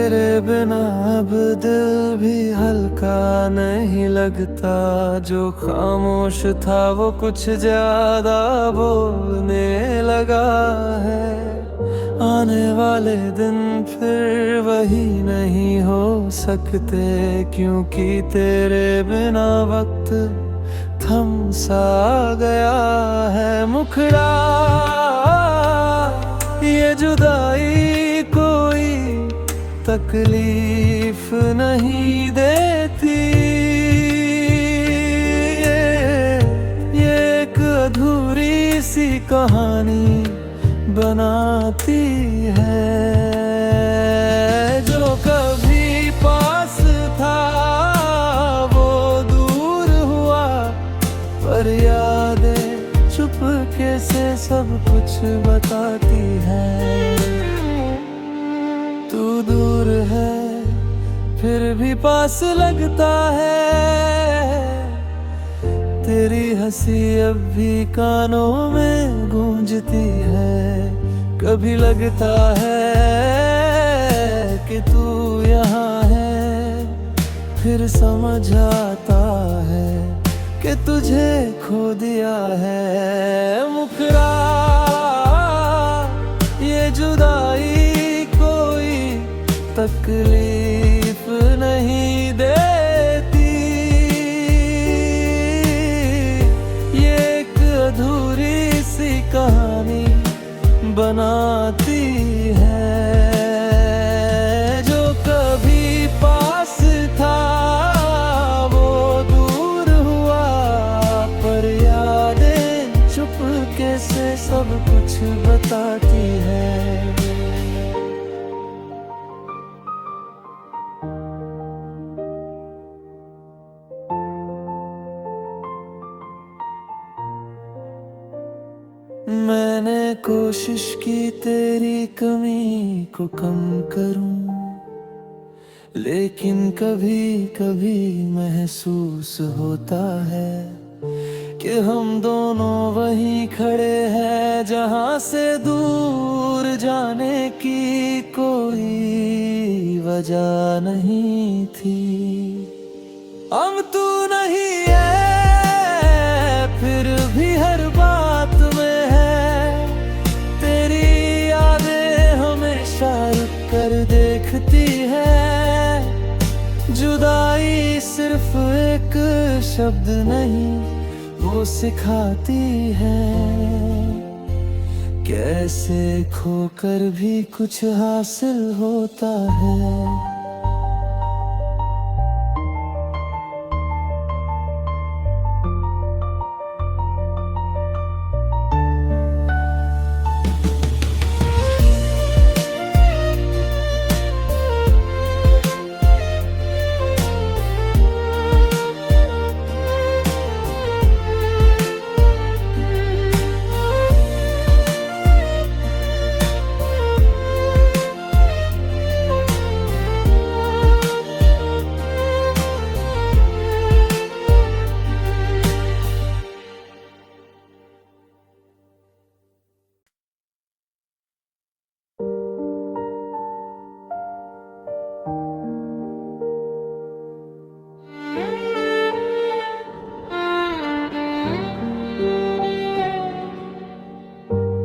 तेरे बिना अब दिल भी हल्का नहीं लगता। जो खामोश था वो कुछ ज्यादा बोलने लगा है। आने वाले दिन फिर वही नहीं हो सकते, क्योंकि तेरे बिना वक्त थम सा गया है। मुखड़ा ये जुदाई कोई तकलीफ नहीं देती। ये एक अधूरी सी कहानी बनाती है। जो कभी पास था वो दूर हुआ, पर यादें चुपके से सब कुछ बताती है। तू दूर है फिर भी पास लगता है। तेरी हंसी अब भी कानों में गूंजती है। कभी लगता है कि तू यहाँ है, फिर समझ आता है कि तुझे खो दिया है। मुखड़ा ये जुदाई कोई तकलीफ नहीं देती। ये एक अधूरी सी कहानी बनाती है। जो कभी पास था वो दूर हुआ, पर यादें चुपके से सब कुछ बताती है। मैंने कोशिश की तेरी कमी को कम करूं, लेकिन कभी कभी महसूस होता है कि हम दोनों वहीं खड़े हैं जहां से दूर जाने की कोई वजह नहीं थी। अब तू नहीं है फिर भी हर बात में है। तेरी यादें हमेशा रुक कर देखती है। जुदाई सिर्फ एक शब्द नहीं, वो सिखाती है कैसे खोकर भी कुछ हासिल होता है।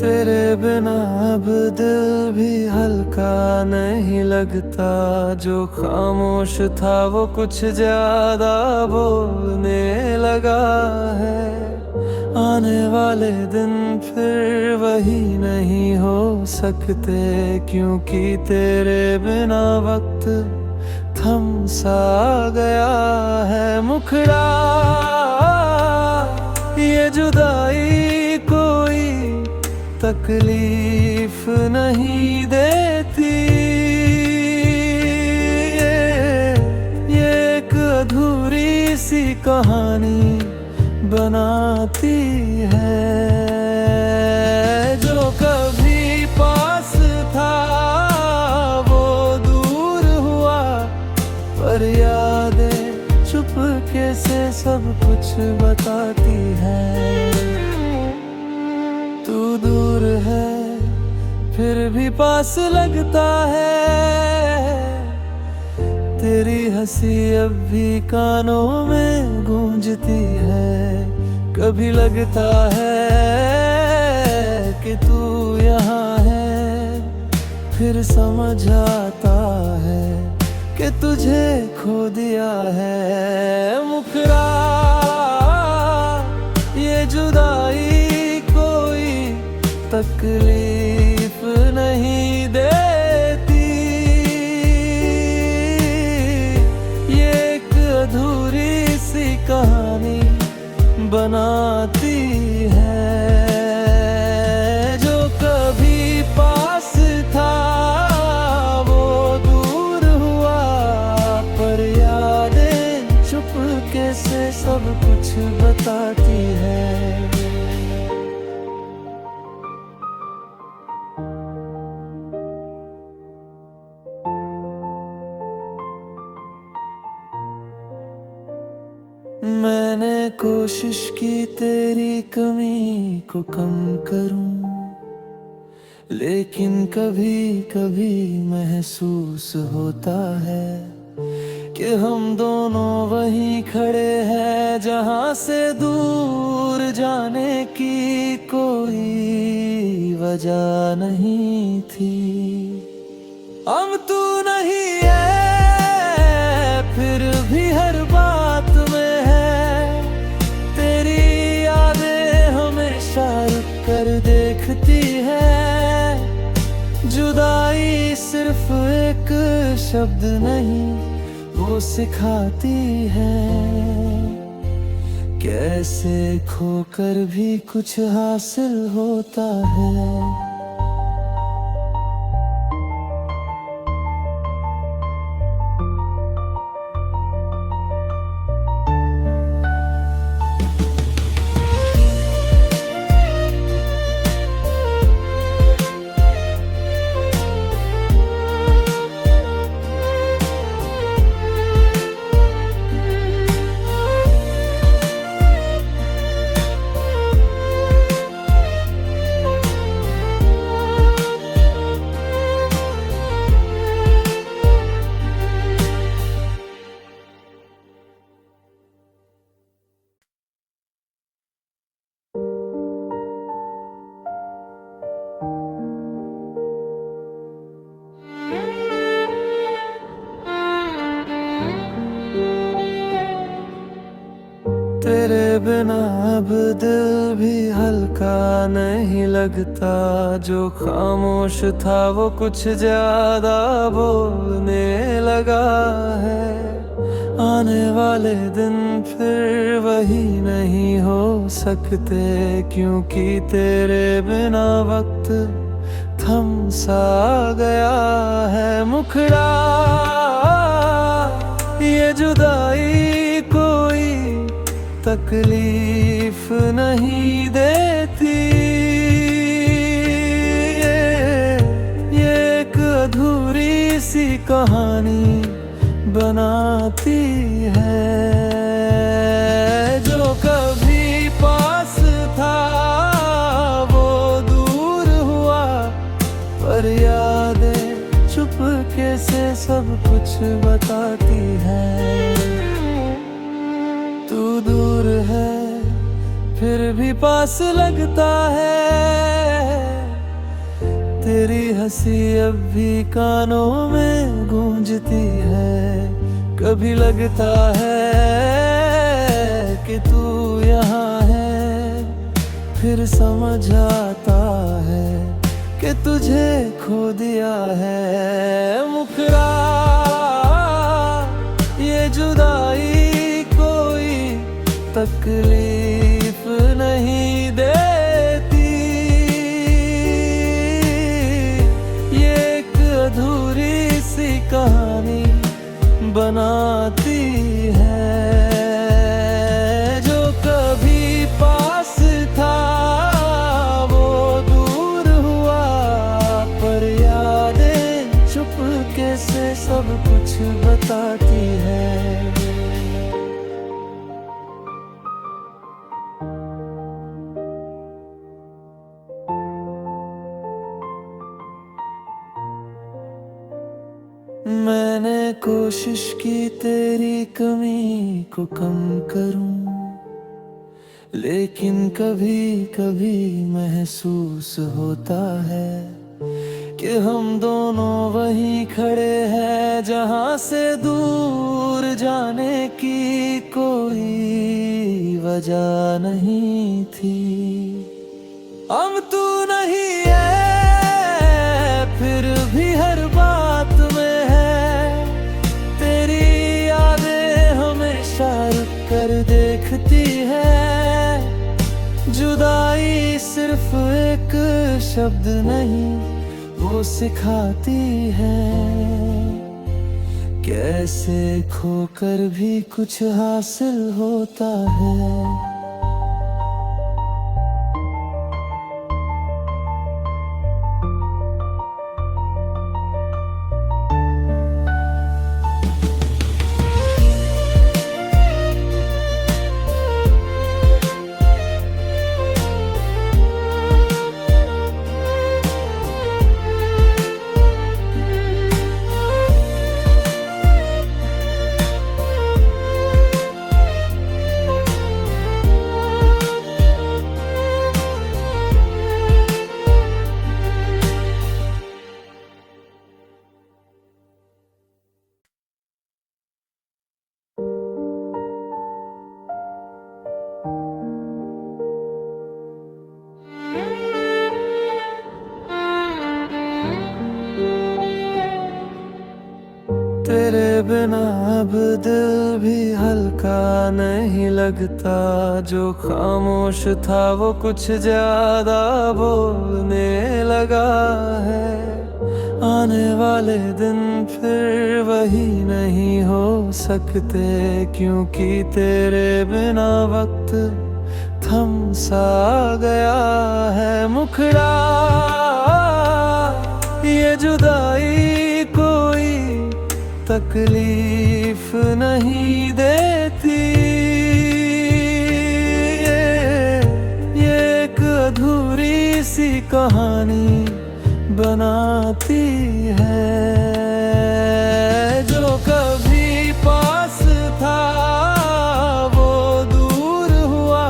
तेरे बिना अब दिल भी हल्का नहीं लगता। जो खामोश था वो कुछ ज्यादा बोलने लगा है। आने वाले दिन फिर वही नहीं हो सकते, क्योंकि तेरे बिना वक्त थम सा गया है। मुखड़ा ये जुदाई कोई तकलीफ नहीं देती। ये एक अधूरी सी कहानी बनाती है। जो कभी पास था वो दूर हुआ, पर यादें चुपके से सब कुछ बताती है। तू दूर है फिर भी पास लगता है। तेरी हंसी अब भी कानों में गूंजती है। कभी लगता है कि तू यहाँ है, फिर समझ आता है कि तुझे खो दिया है। मुखरा ये जुदाई कोई तकलीफ नहीं देती, ये एक अधूरी सी कहानी बनाती है। जो कभी पास था वो दूर हुआ, पर यादें चुपके से सब कुछ बताती है। मैंने कोशिश की तेरी कमी को कम करूं, लेकिन कभी कभी महसूस होता है कि हम दोनों वहीं खड़े हैं जहां से दूर जाने की कोई वजह नहीं थी। हम तू नहीं है फिर भी हर बात में है, तेरी यादें हमेशा रुक कर देखती है। जुदाई सिर्फ एक शब्द नहीं, वो सिखाती है कैसे खोकर भी कुछ हासिल होता है। तेरे बिना अब दिल भी हल्का नहीं लगता, जो खामोश था वो कुछ ज्यादा बोलने लगा है। आने वाले दिन फिर वही नहीं हो सकते, क्योंकि तेरे बिना वक्त थम सा गया है। मुखड़ा ये जुदाई कोई तकलीफ नहीं देती, ये एक अधूरी सी कहानी बनाती है। जो कभी पास था वो दूर हुआ, पर यादें चुपके से सब कुछ बताती है। तू दूर है फिर भी पास लगता है, तेरी हंसी अब भी कानों में गूंजती है। कभी लगता है कि तू यहाँ है, फिर समझ आता है कि तुझे खो दिया है। मुखरा ये जुदाई कोई तकलीफ नहीं देती, ये एक अधूरी सी कहानी बनाती है। जो कभी पास था वो दूर हुआ, पर यादें चुपके से सब कुछ बताती है। मैंने कोशिश की तेरी कमी को कम करूं, लेकिन कभी कभी महसूस होता है कि हम दोनों वहीं खड़े हैं जहां से दूर जाने की कोई वजह नहीं थी। अब तू नहीं है, फिर भी हर बात में है तेरी यादें, हमेशा रुक कर देखती है। जुदाई सिर्फ एक शब्द नहीं, वो सिखाती है कैसे खोकर भी कुछ हासिल होता है। तेरे बिना अब दिल भी हल्का नहीं लगता, जो खामोश था वो कुछ ज्यादा बोलने लगा है। आने वाले दिन फिर वही नहीं हो सकते, क्योंकि तेरे बिना वक्त थम सा गया है। मुखड़ा ये जुदाई कोई तकलीफ नहीं देती, ये एक अधूरी सी कहानी बनाती है। जो कभी पास था वो दूर हुआ,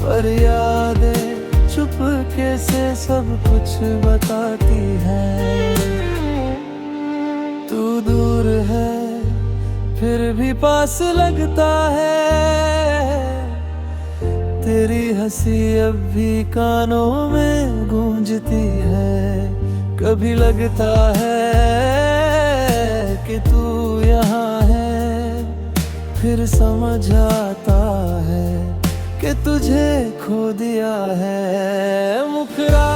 पर यादें चुपके से सब कुछ बताती है। तू दूर है फिर भी पास लगता है, तेरी हंसी अब भी कानों में गूंजती है। कभी लगता है कि तू यहाँ है, फिर समझ आता है कि तुझे खो दिया है। मुखरा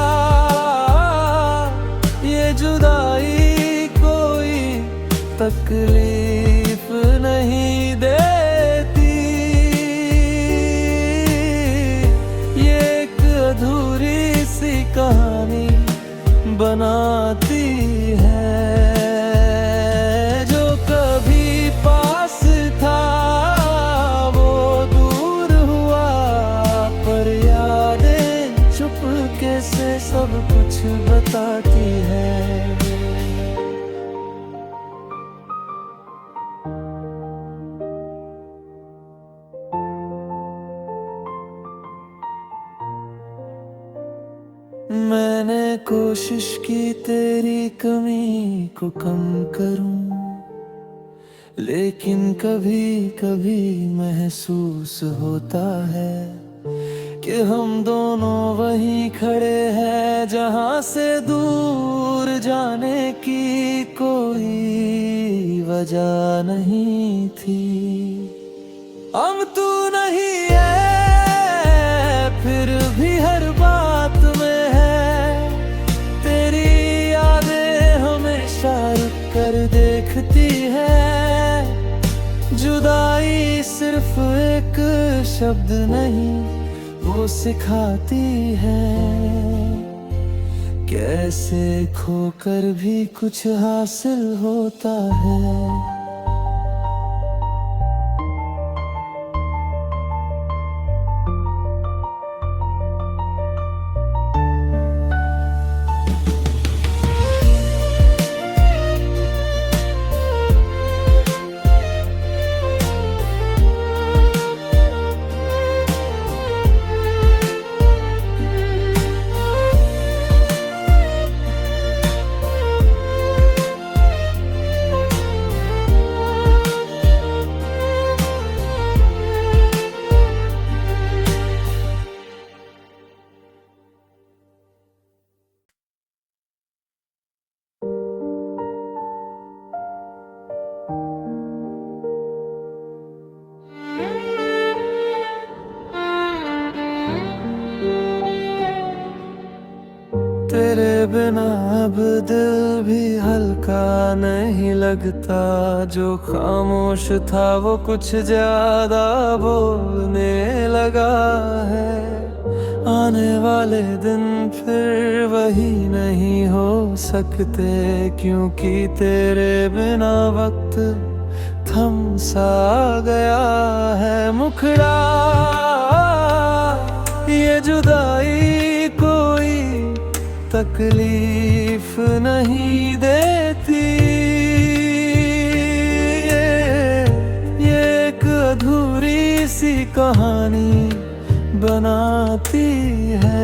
ये जुदाई कोई तकलीफ नहीं देती, ये एक अधूरी सी कहानी बनाती है। जो कभी पास था वो दूर हुआ, पर यादें चुपके से सब कुछ बताती है। मैंने कोशिश की तेरी कमी को कम करूं, लेकिन कभी कभी महसूस होता है कि हम दोनों वहीं खड़े हैं जहां से दूर जाने की कोई वजह नहीं थी। अब तू नहीं है, फिर भी हर बात में है तेरी यादें, हमेशा रुक कर देखती है। जुदाई सिर्फ एक शब्द नहीं, वो सिखाती है कैसे खोकर भी कुछ हासिल होता है। पता नहीं लगता, जो खामोश था वो कुछ ज्यादा बोलने लगा है। आने वाले दिन फिर वही नहीं हो सकते, क्योंकि तेरे बिना वक्त थम सा गया है। मुखड़ा ये जुदाई कोई तकलीफ नहीं देती, ये एक अधूरी सी कहानी बनाती है।